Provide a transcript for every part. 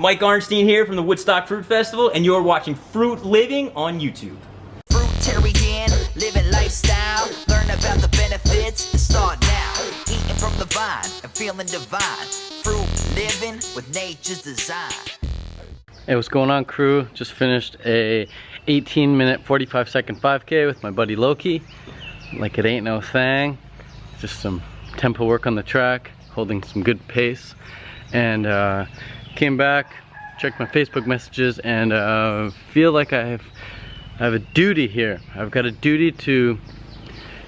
Mike Arnstein here from the Woodstock Fruit Festival, and you're watching Fruit Living on YouTube. Fruitarian, living lifestyle. Learn about the benefits and start now. Eating from the vine and feeling divine. Fruit living with nature's design. Hey, what's going on, crew? Just finished a 18-minute, 45-second 5K with my buddy Loki. Like it ain't no thing. Just some tempo work on the track, holding some good pace. And came back, checked my Facebook messages, and feel like I have a duty here. I've got a duty to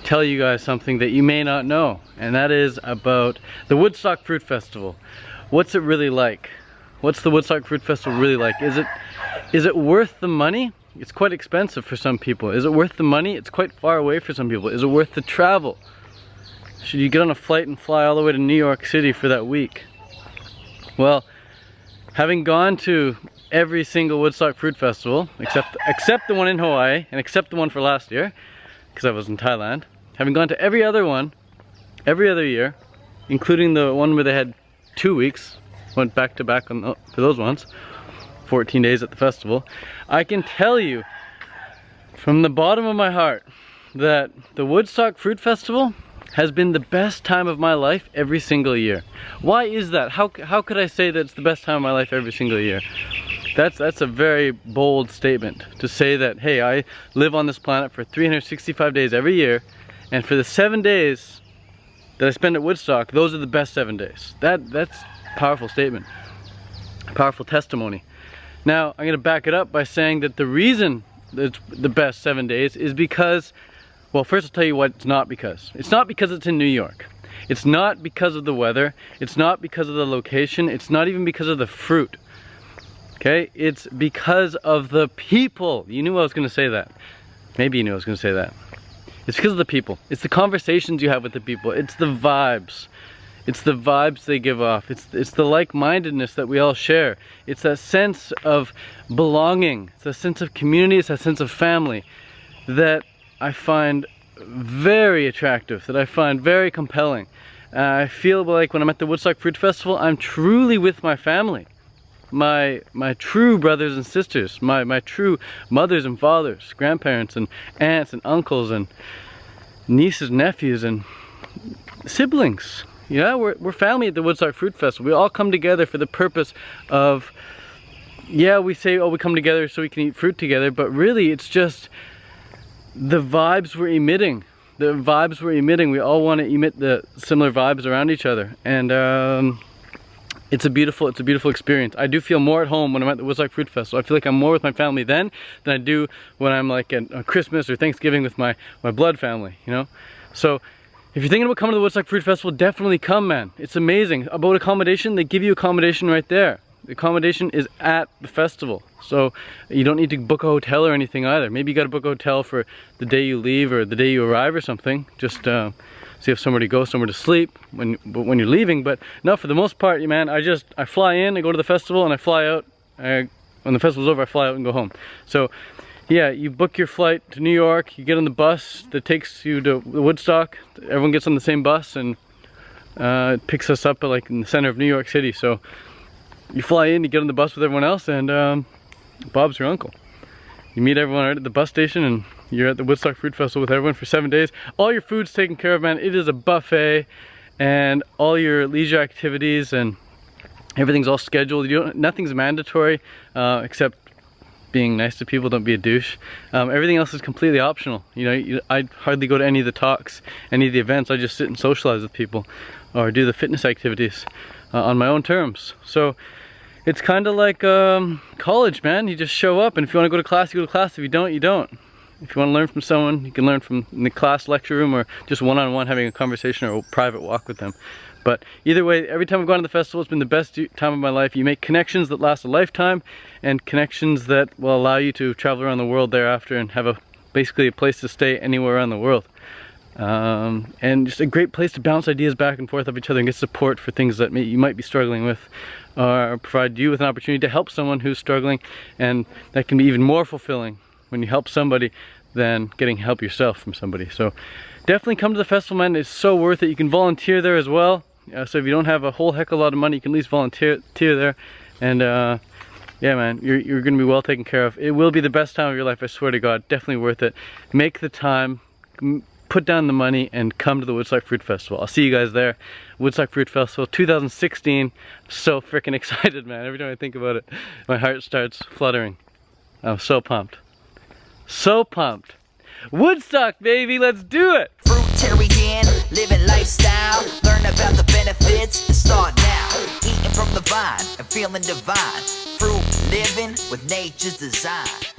tell you guys something that you may not know, and that is about the Woodstock Fruit Festival. What's it really like? What's the Woodstock Fruit Festival really like? Is it worth the money? It's quite expensive for some people. Is it worth the money? It's quite far away for some people. Is it worth the travel? Should you get on a flight and fly all the way to New York City for that week? Well, having gone to every single Woodstock Fruit Festival, except the one in Hawaii, and except the one for last year, because I was in Thailand, having gone to every other one, every other year, including the one where they had 2 weeks, went back to back for those ones, 14 days at the festival, I can tell you from the bottom of my heart that the Woodstock Fruit Festival has been the best time of my life every single year. Why is that? How could I say that it's the best time of my life every single year? That's a very bold statement to say that, hey, I live on this planet for 365 days every year, and for the 7 days that I spend at Woodstock, those are the best 7 days. That's a powerful statement, a powerful testimony. Now, I'm gonna back it up by saying that the reason that it's the best 7 days is because, well, first I'll tell you what it's not because. It's not because it's in New York. It's not because of the weather. It's not because of the location. It's not even because of the fruit. Okay? It's because of the people. You knew I was going to say that. Maybe you knew I was going to say that. It's because of the people. It's the conversations you have with the people. It's the vibes. It's the vibes they give off. It's the like-mindedness that we all share. It's that sense of belonging. It's a sense of community. It's a sense of family that I find very attractive, that I find very compelling. I feel like when I'm at the Woodstock Fruit Festival, I'm truly with my family. My true brothers and sisters, my true mothers and fathers, grandparents and aunts and uncles and nieces, nephews and siblings. Yeah, we're family at the Woodstock Fruit Festival. We all come together for the purpose of, yeah, we say, oh, we come together so we can eat fruit together, but really it's just the vibes we're emitting. The vibes we're emitting, we all want to emit the similar vibes around each other, and it's a beautiful experience. I do feel more at home when I'm at the Woodstock Fruit Festival. I feel like I'm more with my family then than I do when I'm like at Christmas or Thanksgiving with my blood family, you know? So if you're thinking about coming to the Woodstock Fruit Festival, definitely come, man. It's amazing. About accommodation, they give you accommodation right there. The accommodation is at the festival, so you don't need to book a hotel or anything either. Maybe you got to book a hotel for the day you leave or the day you arrive or something, just so you have somewhere to go, somewhere to sleep when you're leaving. But no, for the most part, man, I fly in, I go to the festival, and I fly out. When the festival's over, I fly out and go home. So yeah, you book your flight to New York, you get on the bus that takes you to Woodstock. Everyone gets on the same bus, and it picks us up like in the center of New York City. So you fly in, you get on the bus with everyone else, and Bob's your uncle. You meet everyone right at the bus station, and you're at the Woodstock Fruit Festival with everyone for 7 days. All your food's taken care of, man. It is a buffet, and all your leisure activities and everything's all scheduled. Nothing's mandatory except being nice to people. Don't be a douche. Everything else is completely optional. You know, I hardly go to any of the talks, any of the events. I just sit and socialize with people or do the fitness activities on my own terms. So it's kind of like college, man. You just show up, and if you want to go to class, you go to class. If you don't, you don't. If you want to learn from someone, you can learn from in the class lecture room or just one-on-one having a conversation or a private walk with them. But either way, every time I've gone to the festival, it's been the best time of my life. You make connections that last a lifetime, and connections that will allow you to travel around the world thereafter and have basically a place to stay anywhere around the world. And just a great place to bounce ideas back and forth of each other and get support for things that you might be struggling with, or provide you with an opportunity to help someone who's struggling, and that can be even more fulfilling when you help somebody than getting help yourself from somebody. So definitely come to the festival, man. It's so worth it. You can volunteer there as well. So if you don't have a whole heck of a lot of money, you can at least volunteer there And yeah, man, you're gonna be well taken care of. It will be the best time of your life, I swear to God. Definitely worth it. Make the time, put down the money, and come to the Woodstock Fruit Festival. I'll see you guys there. Woodstock Fruit Festival 2016. So freaking excited, man. Every time I think about it, my heart starts fluttering. I'm so pumped. So pumped. Woodstock, baby, let's do it! Fruitarian, living lifestyle. Learn about the benefits and start now. Eating from the vine and feeling divine. Fruit living with nature's design.